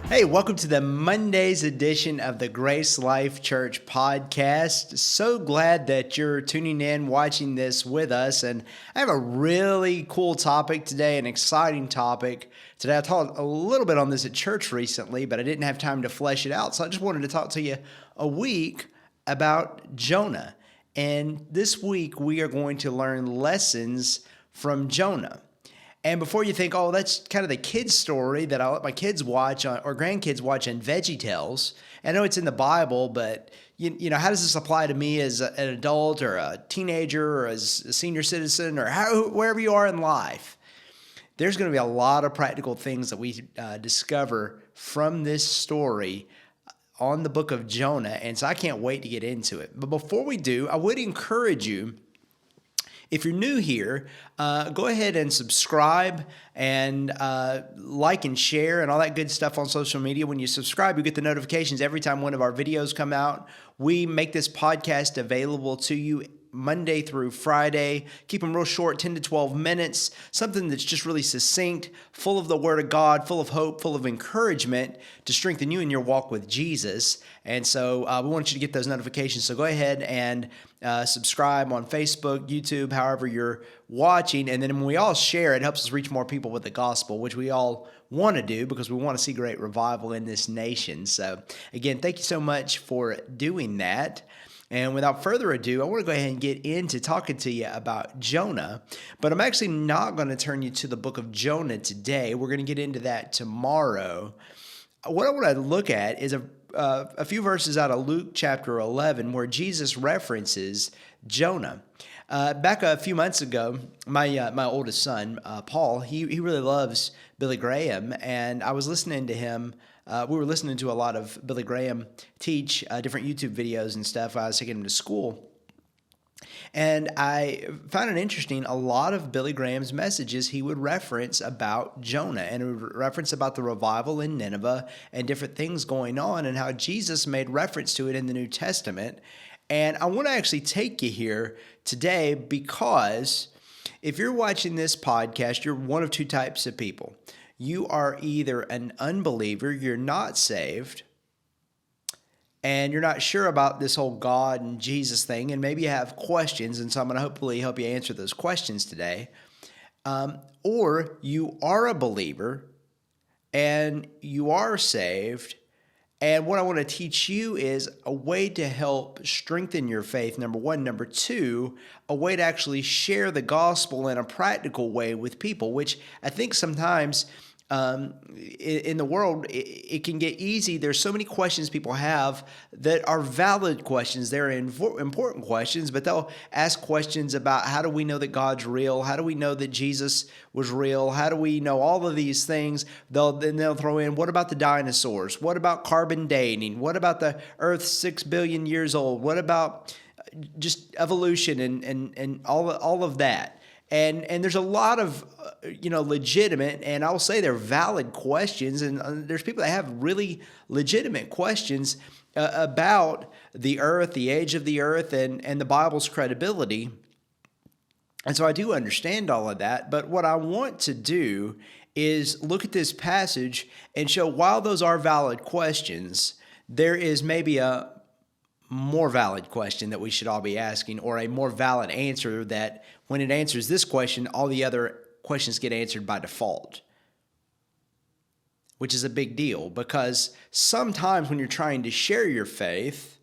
Hey, welcome to the Monday's edition of the Grace Life Church podcast. So glad that you're tuning in, watching this with us. And I have a really cool topic today, an exciting topic. Today, I taught a little bit on this at church recently, but I didn't have time to flesh it out. So I just wanted to talk to you a week about Jonah. And this week, we are going to learn lessons from Jonah. And before you think, oh, that's kind of the kids' story that I let my kids watch or grandkids watch in VeggieTales. I know it's in the Bible, but you know, how does this apply to me as an adult or a teenager or as a senior citizen or wherever you are in life? There's going to be a lot of practical things that we discover from this story on the book of Jonah, and so I can't wait to get into it. But before we do, I would encourage you, if you're new here, go ahead and subscribe and like and share and all that good stuff on social media. When you subscribe, you get the notifications every time one of our videos come out. We make this podcast available to you Monday through Friday. Keep them real short, 10 to 12 minutes, something that's just really succinct, full of the Word of God, full of hope, full of encouragement to strengthen you in your walk with Jesus. And so we want you to get those notifications. So go ahead and subscribe on Facebook, YouTube, however you're watching. And then when we all share, it helps us reach more people with the gospel, which we all want to do because we want to see great revival in this nation. So again, thank you so much for doing that. And without further ado, I want to go ahead and get into talking to you about Jonah, but I'm actually not going to turn you to the book of Jonah today. We're going to get into that tomorrow. What I want to look at is a few verses out of Luke chapter 11 where Jesus references Jonah. Back a few months ago, my oldest son, Paul, he really loves Billy Graham, and I was listening to him. We were listening to a lot of Billy Graham teach different YouTube videos and stuff. I was taking him to school. And I found it interesting, a lot of Billy Graham's messages he would reference about Jonah and he would reference about the revival in Nineveh and different things going on and how Jesus made reference to it in the New Testament. And I want to actually take you here today because if you're watching this podcast, you're one of two types of people. You are either an unbeliever, you're not saved, and you're not sure about this whole God and Jesus thing, and maybe you have questions, and so I'm going to hopefully help you answer those questions today. Or you are a believer, and you are saved, and what I want to teach you is a way to help strengthen your faith, number one. Number two, a way to actually share the gospel in a practical way with people, which I think sometimes in the world, it can get easy. There's so many questions people have that are valid questions. They're important questions, but they'll ask questions about how do we know that God's real? How do we know that Jesus was real? How do we know all of these things? Then they'll throw in, what about the dinosaurs? What about carbon dating? What about the Earth 6 billion years old? What about just evolution and all of that? And there's a lot of, legitimate, and I'll say they're valid questions. And there's people that have really legitimate questions about the earth, the age of the earth, and the Bible's credibility. And so I do understand all of that. But what I want to do is look at this passage and show while those are valid questions, there is maybe a more valid question that we should all be asking, or a more valid answer that when it answers this question, all the other questions get answered by default, which is a big deal because sometimes when you're trying to share your faith,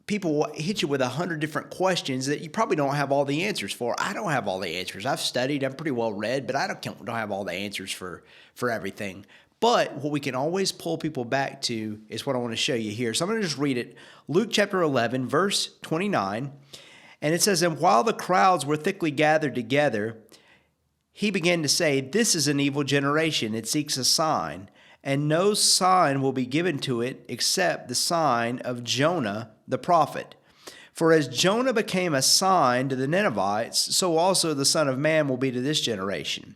people will hit you with 100 different questions that you probably don't have all the answers for. I don't have all the answers. I've studied, I'm pretty well read, but I don't have all the answers for everything. But what we can always pull people back to is what I want to show you here. So I'm going to just read it. Luke chapter 11, verse 29. And it says, "And while the crowds were thickly gathered together, he began to say, 'This is an evil generation. It seeks a sign, and no sign will be given to it except the sign of Jonah the prophet. For as Jonah became a sign to the Ninevites, so also the Son of Man will be to this generation.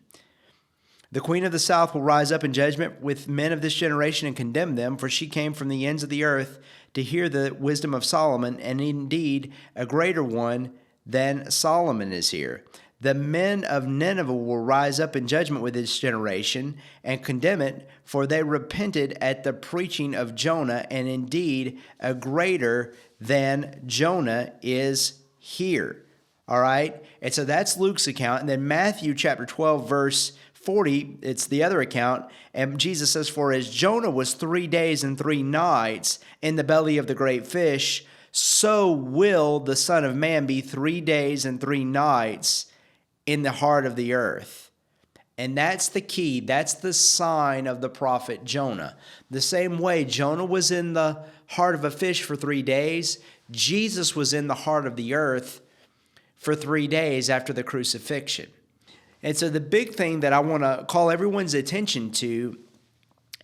The queen of the south will rise up in judgment with men of this generation and condemn them, for she came from the ends of the earth to hear the wisdom of Solomon, and indeed a greater one than Solomon is here. The men of Nineveh will rise up in judgment with this generation and condemn it, for they repented at the preaching of Jonah, and indeed a greater than Jonah is here. All right? And so that's Luke's account. And then Matthew chapter 12, verse 40, it's the other account. And Jesus says, for as Jonah was 3 days and 3 nights in the belly of the great fish, so will the Son of Man be 3 days and 3 nights in the heart of the earth. And that's the key. That's the sign of the prophet Jonah. The same way Jonah was in the heart of a fish for 3 days, Jesus was in the heart of the earth for 3 days after the crucifixion. And so the big thing that I want to call everyone's attention to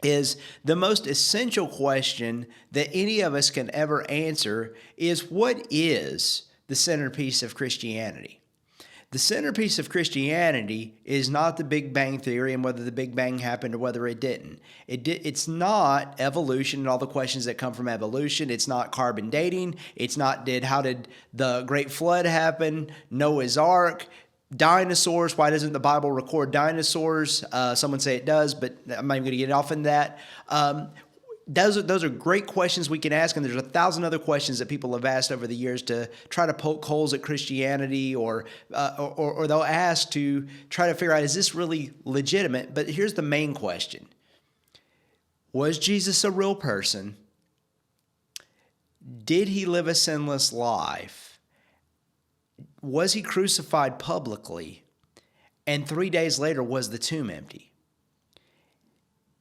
is the most essential question that any of us can ever answer is, what is the centerpiece of Christianity? The centerpiece of Christianity is not the Big Bang Theory and whether the Big Bang happened or whether it didn't. It's not evolution and all the questions that come from evolution. It's not carbon dating. It's not how did the Great Flood happen, Noah's Ark, dinosaurs. Why doesn't the Bible record dinosaurs? Someone say it does, but I'm not even going to get off in that. Those are great questions we can ask, and there's 1,000 other questions that people have asked over the years to try to poke holes at Christianity, or they'll ask to try to figure out, is this really legitimate? But here's the main question. Was Jesus a real person? Did he live a sinless life? Was he crucified publicly? And 3 days later, was the tomb empty?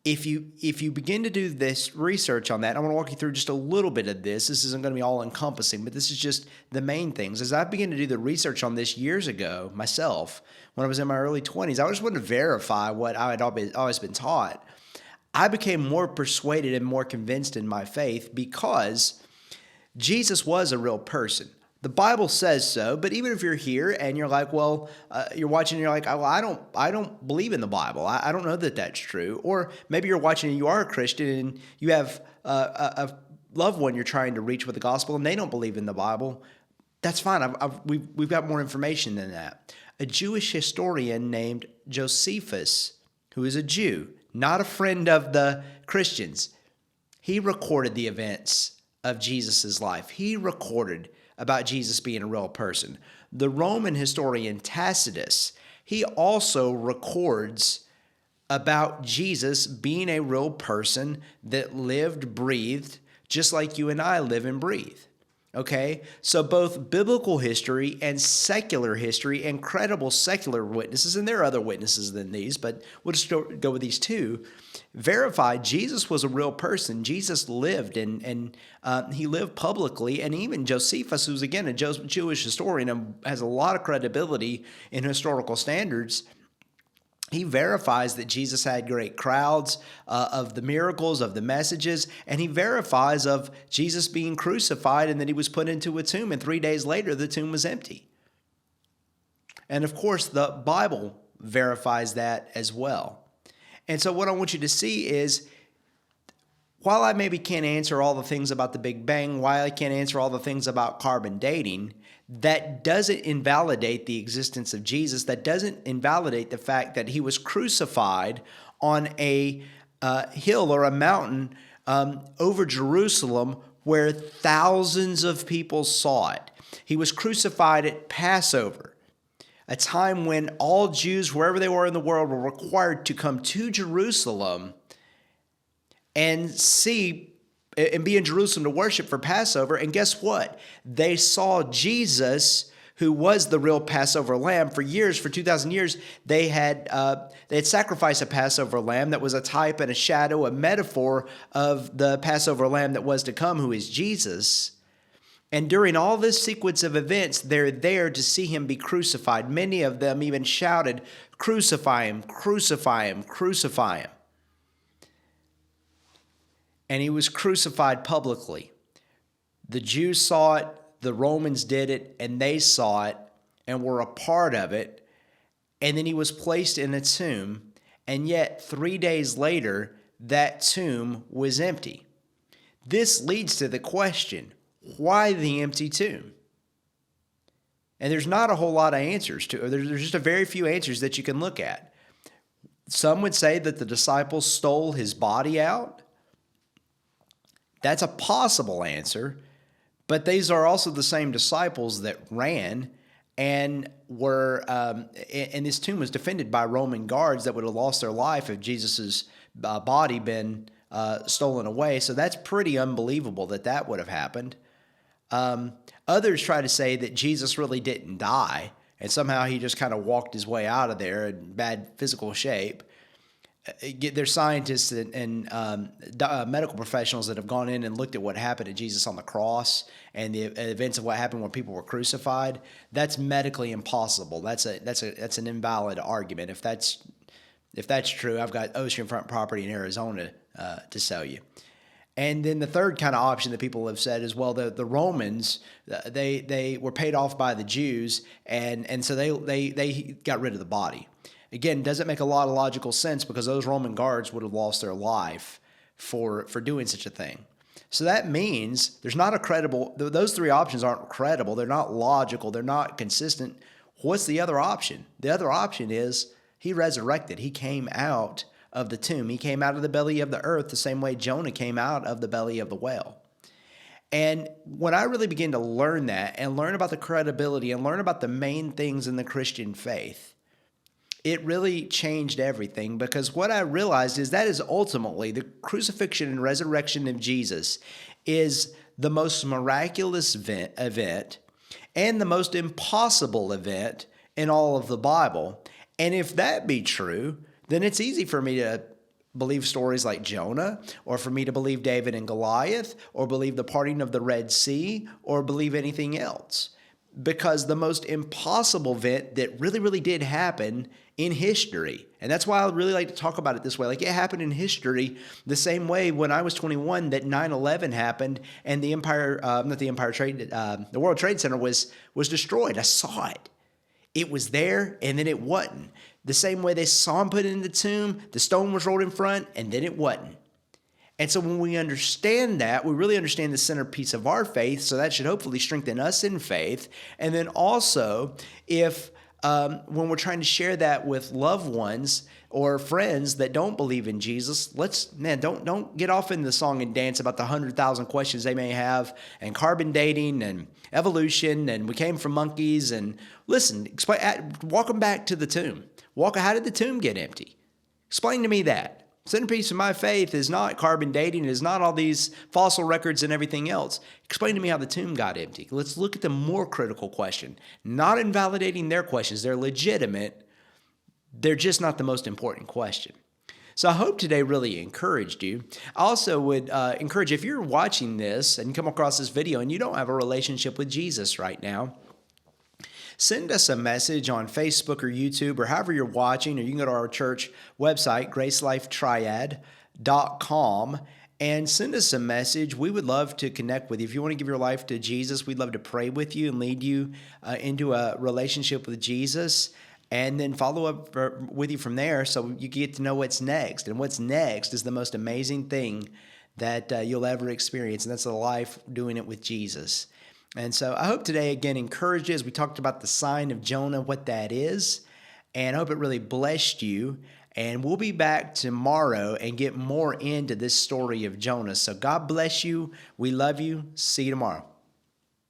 If you begin to do this research on that, I want to walk you through just a little bit of this. This isn't going to be all encompassing, but this is just the main things. As I began to do the research on this years ago myself, when I was in my early 20s, I just wanted to verify what I had always been taught. I became more persuaded and more convinced in my faith because Jesus was a real person. The Bible says so, but even if you're here and you're like, well, you're watching and you're like, well, I don't believe in the Bible. I don't know that that's true. Or maybe you're watching and you are a Christian and you have a loved one you're trying to reach with the gospel and they don't believe in the Bible. That's fine. We've got more information than that. A Jewish historian named Josephus, who is a Jew, not a friend of the Christians, he recorded the events of Jesus' life. He recorded about Jesus being a real person. The Roman historian Tacitus, he also records about Jesus being a real person that lived, breathed, just like you and I live and breathe. Okay? So both biblical history and secular history and credible secular witnesses, and there are other witnesses than these, but we'll just go with these two, verify Jesus was a real person. Jesus lived and he lived publicly. And even Josephus, who's again a Jewish historian and has a lot of credibility in historical standards, he verifies that Jesus had great crowds of the miracles, of the messages, and he verifies of Jesus being crucified and that he was put into a tomb, and 3 days later the tomb was empty. And of course, the Bible verifies that as well. And so what I want you to see is, while I maybe can't answer all the things about the Big Bang, while I can't answer all the things about carbon dating, that doesn't invalidate the existence of Jesus. That doesn't invalidate the fact that he was crucified on a hill or a mountain over Jerusalem where thousands of people saw it. He was crucified at Passover, a time when all Jews, wherever they were in the world, were required to come to Jerusalem and see and be in Jerusalem to worship for Passover. And guess what? They saw Jesus, who was the real Passover lamb. For years, for 2,000 years, they had sacrificed a Passover lamb that was a type and a shadow, a metaphor of the Passover lamb that was to come, who is Jesus. And during all this sequence of events, they're there to see him be crucified. Many of them even shouted, "Crucify him, crucify him, crucify him." And he was crucified publicly. The Jews saw it, the Romans did it, and they saw it and were a part of it. And then he was placed in a tomb, and yet 3 days later, that tomb was empty. This leads to the question, why the empty tomb? And there's not a whole lot of answers to it. There's just a very few answers that you can look at. Some would say that the disciples stole his body out. That's a possible answer, but these are also the same disciples that ran and were, and this tomb was defended by Roman guards that would have lost their life if Jesus's body been stolen away. So that's pretty unbelievable that that would have happened. Others try to say that Jesus really didn't die, and somehow he just kind of walked his way out of there in bad physical shape. There's scientists and medical professionals that have gone in and looked at what happened to Jesus on the cross and the events of what happened when people were crucified. That's medically impossible. That's an invalid argument. If that's true, I've got oceanfront property in Arizona to sell you. And then the third kind of option that people have said is, well, the Romans, they were paid off by the Jews, and so they got rid of the body. Again, doesn't make a lot of logical sense because those Roman guards would have lost their life for doing such a thing. So that means there's not a credible, those three options aren't credible. They're not logical. They're not consistent. What's the other option? The other option is he resurrected. He came out of the tomb. He came out of the belly of the earth the same way Jonah came out of the belly of the whale. And when I really began to learn that and learn about the credibility and learn about the main things in the Christian faith, it really changed everything, because what I realized is that is ultimately the crucifixion and resurrection of Jesus is the most miraculous event and the most impossible event in all of the Bible. And if that be true, then it's easy for me to believe stories like Jonah, or for me to believe David and Goliath, or believe the parting of the Red Sea, or believe anything else. Because the most impossible event that really, really did happen in history. And that's why I really like to talk about it this way. Like, it happened in history the same way when I was 21 that 9/11 happened and the World Trade Center was destroyed. I saw it. It was there and then it wasn't. The same way they saw him put in the tomb, the stone was rolled in front and then it wasn't. And so when we understand that, we really understand the centerpiece of our faith, so that should hopefully strengthen us in faith. And then also, if when we're trying to share that with loved ones or friends that don't believe in Jesus, don't get off in the song and dance about the 100,000 questions they may have, and carbon dating and evolution, and we came from monkeys. And listen, walk them back to the tomb. How did the tomb get empty? Explain to me that. Centerpiece of my faith is not carbon dating, it is not all these fossil records and everything else. Explain to me how the tomb got empty. Let's look at the more critical question. Not invalidating their questions. They're legitimate. They're just not the most important question. So I hope today really encouraged you. I also would encourage, if you're watching this and come across this video and you don't have a relationship with Jesus right now, send us a message on Facebook or YouTube or however you're watching, or you can go to our church website, gracelifetriad.com, and send us a message. We would love to connect with you. If you want to give your life to Jesus, we'd love to pray with you and lead you into a relationship with Jesus, and then follow up with you from there so you get to know what's next. And what's next is the most amazing thing that you'll ever experience, and that's a life doing it with Jesus. And so I hope today, again, encouraged you as we talked about the sign of Jonah, what that is, and I hope it really blessed you. And we'll be back tomorrow and get more into this story of Jonah. So God bless you. We love you. See you tomorrow.